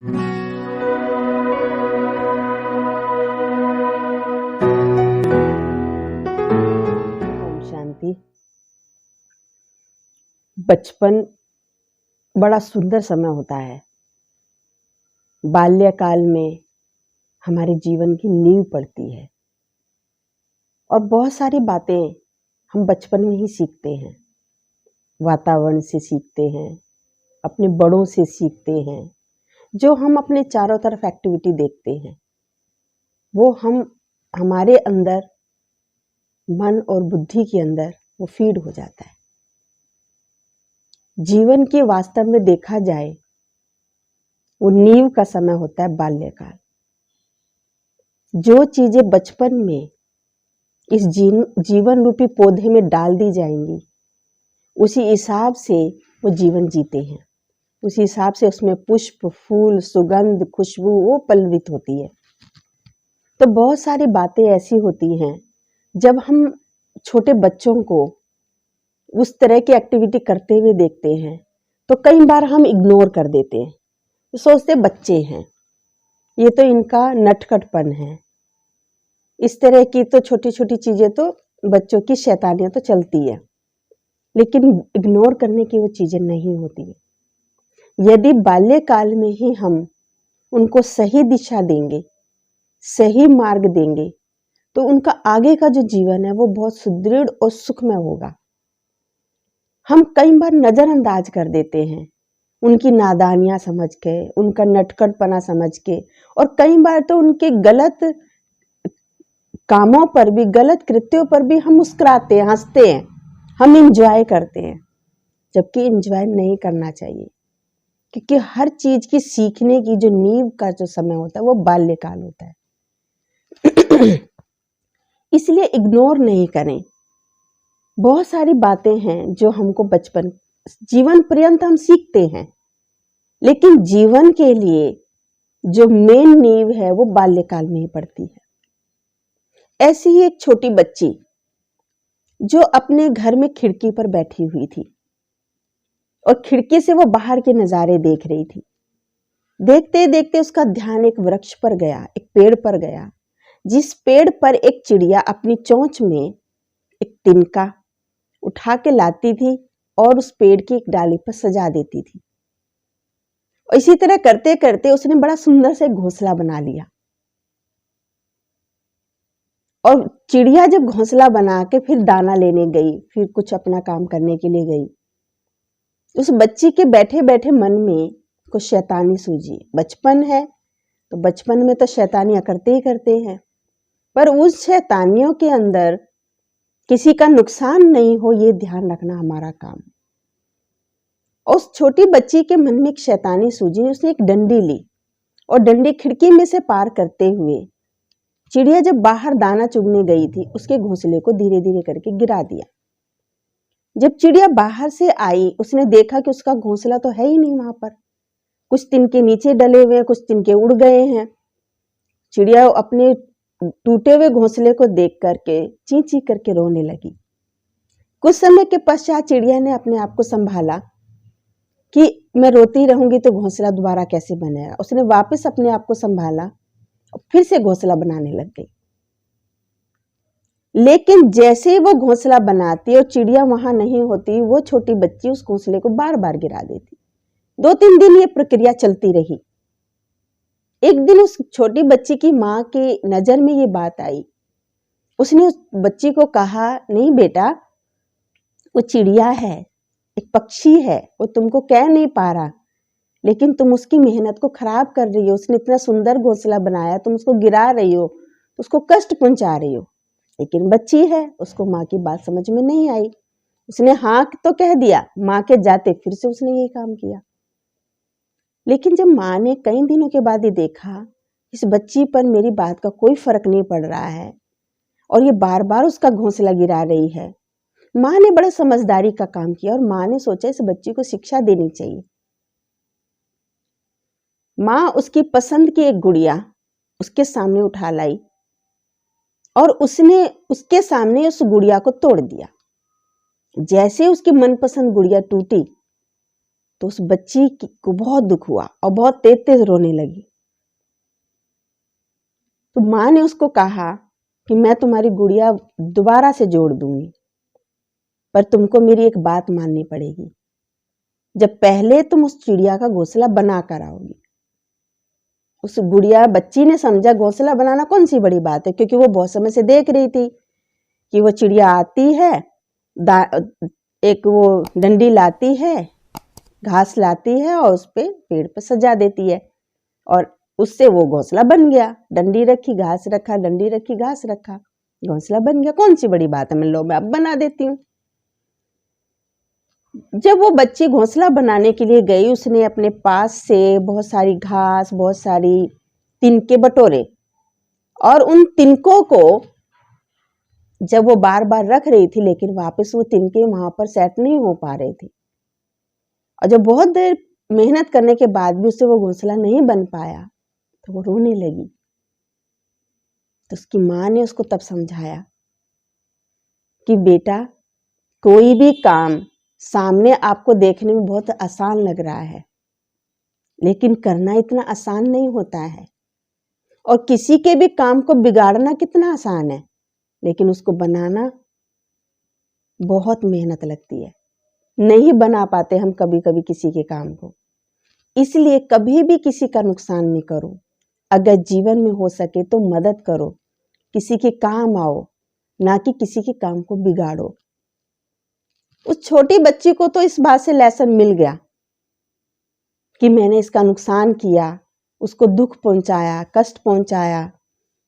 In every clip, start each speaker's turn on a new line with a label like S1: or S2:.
S1: ओम शांति। बचपन बड़ा सुंदर समय होता है। बाल्यकाल में हमारे जीवन की नींव पड़ती है और बहुत सारी बातें हम बचपन में ही सीखते हैं। वातावरण से सीखते हैं, अपने बड़ों से सीखते हैं। जो हम अपने चारों तरफ एक्टिविटी देखते हैं वो हमारे अंदर, मन और बुद्धि के अंदर वो फीड हो जाता है। जीवन के वास्तव में देखा जाए वो नींव का समय होता है बाल्यकाल। जो चीजें बचपन में इस जीवन रूपी पौधे में डाल दी जाएंगी उसी हिसाब से वो जीवन जीते हैं। उसी हिसाब से उसमें पुष्प, फूल, सुगंध, खुशबू वो पल्लवित होती है। तो बहुत सारी बातें ऐसी होती हैं जब हम छोटे बच्चों को उस तरह की एक्टिविटी करते हुए देखते हैं तो कई बार हम इग्नोर कर देते हैं। तो सोचते बच्चे हैं, ये तो इनका नटखटपन है। इस तरह की तो छोटी छोटी चीजें तो बच्चों की शैतानियां तो चलती है, लेकिन इग्नोर करने की वो चीजें नहीं होती है। यदि बाल्यकाल में ही हम उनको सही दिशा देंगे, सही मार्ग देंगे, तो उनका आगे का जो जीवन है वो बहुत सुदृढ़ और सुखमय होगा। हम कई बार नजरअंदाज कर देते हैं उनकी नादानियां समझ के, उनका नटखटपना समझ के, और कई बार तो उनके गलत कामों पर भी, गलत कृत्यों पर भी हम मुस्कुराते हैं, हंसते हैं, हम इंजॉय करते हैं, जबकि इंजॉय नहीं करना चाहिए। क्योंकि हर चीज की सीखने की जो नींव का जो समय होता है वो बाल्यकाल होता है। इसलिए इग्नोर नहीं करें। बहुत सारी बातें हैं जो हमको बचपन, जीवन पर्यंत हम सीखते हैं, लेकिन जीवन के लिए जो मेन नींव है वो बाल्यकाल में ही पड़ती है। ऐसी ही एक छोटी बच्ची जो अपने घर में खिड़की पर बैठी हुई थी और खिड़की से वो बाहर के नजारे देख रही थी। देखते देखते उसका ध्यान एक वृक्ष पर गया, एक पेड़ पर गया, जिस पेड़ पर एक चिड़िया अपनी चोंच में एक तिनका उठा के लाती थी और उस पेड़ की एक डाली पर सजा देती थी। और इसी तरह करते करते उसने बड़ा सुंदर से घोंसला बना लिया। और चिड़िया जब घोंसला बना के फिर दाना लेने गई, फिर कुछ अपना काम करने के लिए गई, उस बच्ची के बैठे बैठे मन में कुछ शैतानी सूझी। बचपन है तो बचपन में तो शैतानियां करते ही करते हैं, पर उस शैतानियों के अंदर किसी का नुकसान नहीं हो ये ध्यान रखना हमारा काम। उस छोटी बच्ची के मन में एक शैतानी सूझी। उसने एक डंडी ली और डंडी खिड़की में से पार करते हुए चिड़िया जब बाहर दाना चुगने गई थी उसके घोंसले को धीरे धीरे करके गिरा दिया। जब चिड़िया बाहर से आई उसने देखा कि उसका घोंसला तो है ही नहीं वहां पर। कुछ तिनके नीचे डले हुए हैं, कुछ तिनके उड़ गए हैं। चिड़िया अपने टूटे हुए घोंसले को देख करके ची ची करके रोने लगी। कुछ समय के पश्चात चिड़िया ने अपने आप को संभाला कि मैं रोती रहूंगी तो घोंसला दोबारा कैसे बनेगा। उसने वापस अपने आप को संभाला और फिर से घोंसला बनाने लग गई। लेकिन जैसे वो घोंसला बनाती और चिड़िया वहां नहीं होती, वो छोटी बच्ची उस घोंसले को बार बार गिरा देती। 2-3 दिन ये प्रक्रिया चलती रही। एक दिन उस छोटी बच्ची की माँ की नजर में ये बात आई। उसने उस बच्ची को कहा, नहीं बेटा, वो चिड़िया है, एक पक्षी है, वो तुमको कह नहीं पा रहा, लेकिन तुम उसकी मेहनत को खराब कर रही हो। उसने इतना सुंदर घोंसला बनाया, तुम उसको गिरा रही हो, उसको कष्ट पहुंचा रही हो। लेकिन बच्ची है, उसको माँ की बात समझ में नहीं आई। उसने हाँ तो कह दिया, माँ के जाते फिर से उसने यही काम किया। लेकिन जब माँ ने कई दिनों के बाद ये देखा इस बच्ची पर मेरी बात का कोई फर्क नहीं पड़ रहा है और ये बार बार उसका घोंसला गिरा रही है, माँ ने बड़ा समझदारी का काम किया और माँ ने सोचा इस बच्ची को शिक्षा देनी चाहिए। माँ उसकी पसंद की एक गुड़िया उसके सामने उठा लाई और उसने उसके सामने उस गुड़िया को तोड़ दिया। जैसे उसकी मनपसंद गुड़िया टूटी, तो उस बच्ची को बहुत दुख हुआ और बहुत तेज तेज रोने लगी। तो माँ ने उसको कहा कि मैं तुम्हारी गुड़िया दोबारा से जोड़ दूंगी, पर तुमको मेरी एक बात माननी पड़ेगी। जब पहले तुम उस चिड़िया का घोंसला बना कर आओगी। उस गुड़िया बच्ची ने समझा घोंसला बनाना कौन सी बड़ी बात है, क्योंकि वो बहुत समय से देख रही थी कि वो चिड़िया आती है, एक वो डंडी लाती है, घास लाती है और उस पे पेड़ पे सजा देती है, और उससे वो घोंसला बन गया। डंडी रखी, घास रखा, डंडी रखी, घास रखा, घोंसला बन गया। कौन सी बड़ी बात है, मैं अब बना देती हूँ। जब वो बच्ची घोंसला बनाने के लिए गई, उसने अपने पास से बहुत सारी घास, बहुत सारी तिनके बटोरे, और उन तिनकों को जब वो बार बार रख रही थी, लेकिन वापस वो तिनके वहां पर सेट नहीं हो पा रहे थे, और जब बहुत देर मेहनत करने के बाद भी उससे वो घोंसला नहीं बन पाया, तो वो रोने लगी। तो उसकी माँ ने उसको तब समझाया कि बेटा, कोई भी काम सामने आपको देखने में बहुत आसान लग रहा है, लेकिन करना इतना आसान नहीं होता है। और किसी के भी काम को बिगाड़ना कितना आसान है, लेकिन उसको बनाना बहुत मेहनत लगती है। नहीं बना पाते हम कभी कभी किसी के काम को। इसलिए कभी भी किसी का नुकसान नहीं करो। अगर जीवन में हो सके तो मदद करो, किसी के काम आओ, ना कि किसी के काम को बिगाड़ो। उस छोटी बच्ची को तो इस बात से लेसन मिल गया कि मैंने इसका नुकसान किया, उसको दुख पहुंचाया, कष्ट पहुंचाया,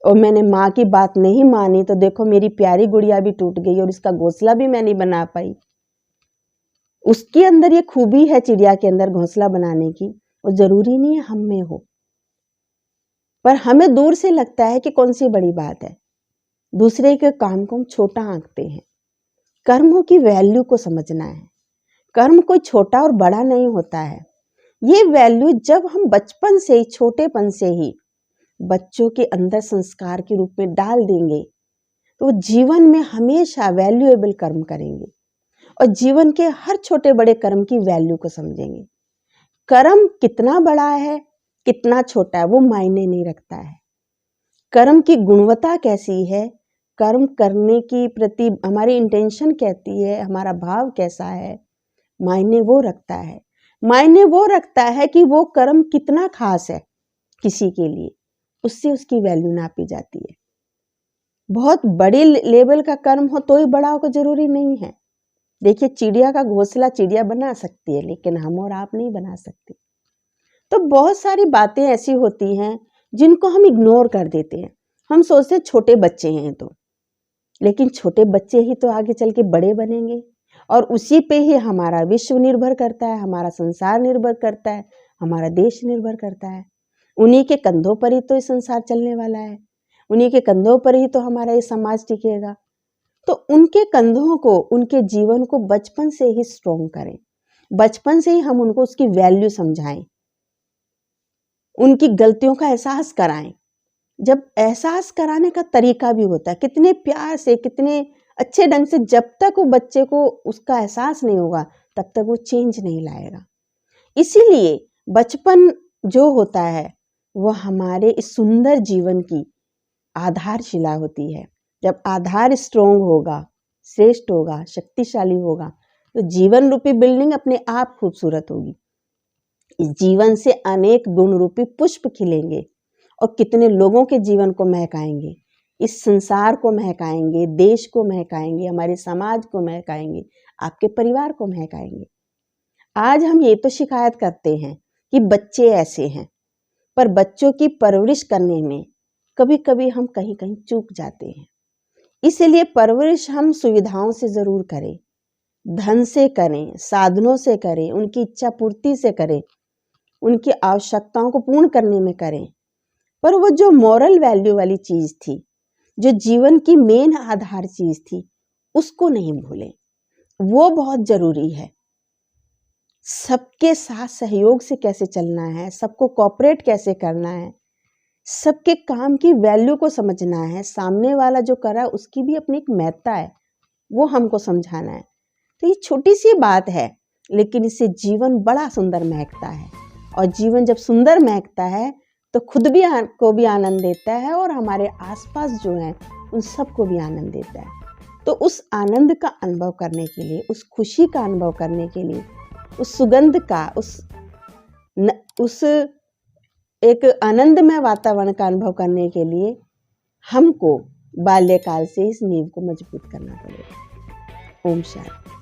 S1: और मैंने माँ की बात नहीं मानी, तो देखो मेरी प्यारी गुड़िया भी टूट गई और इसका घोंसला भी मैं नहीं बना पाई। उसके अंदर ये खूबी है, चिड़िया के अंदर घोंसला बनाने की, और जरूरी नहीं है हम में हो, पर हमें दूर से लगता है कि कौन सी बड़ी बात है। दूसरे के काम को हम छोटा आंकते हैं। कर्मों की वैल्यू को समझना है। कर्म कोई छोटा और बड़ा नहीं होता है। ये वैल्यू जब हम बचपन से ही, छोटेपन से ही बच्चों के अंदर संस्कार के रूप में डाल देंगे, तो जीवन में हमेशा वैल्यूएबल कर्म करेंगे और जीवन के हर छोटे बड़े कर्म की वैल्यू को समझेंगे। कर्म कितना बड़ा है, कितना छोटा है, वो मायने नहीं रखता है। कर्म की गुणवत्ता कैसी है, कर्म करने की प्रति हमारी इंटेंशन कहती है, हमारा भाव कैसा है, मायने वो रखता है। मायने वो रखता है कि वो कर्म कितना खास है किसी के लिए, उससे उसकी वैल्यू नापी जाती है। बहुत बड़े लेवल का कर्म हो तो ही बड़ा हो, जरूरी नहीं है। देखिए, चिड़िया का घोंसला चिड़िया बना सकती है, लेकिन हम और आप नहीं बना सकते। तो बहुत सारी बातें ऐसी होती हैं जिनको हम इग्नोर कर देते हैं। हम सोचते छोटे बच्चे हैं तो, लेकिन छोटे बच्चे ही तो आगे चल के बड़े बनेंगे, और उसी पे ही हमारा विश्व निर्भर करता है, हमारा संसार निर्भर करता है, हमारा देश निर्भर करता है। उन्हीं के कंधों पर ही तो ये संसार चलने वाला है, उन्हीं के कंधों पर ही तो हमारा ये समाज टिकेगा। तो उनके कंधों को, उनके जीवन को बचपन से ही स्ट्रॉन्ग करें, बचपन से ही हम उनको उसकी वैल्यू समझाएं, उनकी गलतियों का एहसास कराएं। जब एहसास कराने का तरीका भी होता है, कितने प्यार से, कितने अच्छे ढंग से, जब तक वो बच्चे को उसका एहसास नहीं होगा तब तक वो चेंज नहीं लाएगा। इसीलिए बचपन जो होता है वो हमारे इस सुंदर जीवन की आधारशिला होती है। जब आधार स्ट्रोंग होगा, श्रेष्ठ होगा, शक्तिशाली होगा, तो जीवन रूपी बिल्डिंग अपने आप खूबसूरत होगी। इस जीवन से अनेक गुण रूपी पुष्प खिलेंगे और कितने लोगों के जीवन को महकाएंगे, इस संसार को महकाएंगे, देश को महकाएंगे, हमारे समाज को महकाएंगे, आपके परिवार को महकाएंगे। आज हम ये तो शिकायत करते हैं कि बच्चे ऐसे हैं, पर बच्चों की परवरिश करने में कभी कभी हम कहीं कहीं चूक जाते हैं। इसलिए परवरिश हम सुविधाओं से जरूर करें, धन से करें, साधनों से करें, उनकी इच्छा पूर्ति से करें, उनकी आवश्यकताओं को पूर्ण करने में करें, पर वो जो मॉरल वैल्यू वाली चीज थी, जो जीवन की मेन आधार चीज थी, उसको नहीं भूलें। वो बहुत जरूरी है। सबके साथ सहयोग से कैसे चलना है, सबको कोऑपरेट कैसे करना है, सबके काम की वैल्यू को समझना है, सामने वाला जो कर रहा है उसकी भी अपनी एक महत्ता है, वो हमको समझाना है। तो ये छोटी सी बात है, लेकिन इससे जीवन बड़ा सुंदर महकता है। और जीवन जब सुंदर महकता है तो खुद भी को भी आनंद देता है और हमारे आसपास जो हैं उन सबको भी आनंद देता है। तो उस आनंद का अनुभव करने के लिए, उस खुशी का अनुभव करने के लिए, उस सुगंध का, उस एक आनंदमय वातावरण का अनुभव करने के लिए हमको बाल्यकाल से इस नींव को मजबूत करना पड़ेगा। ओम शांति।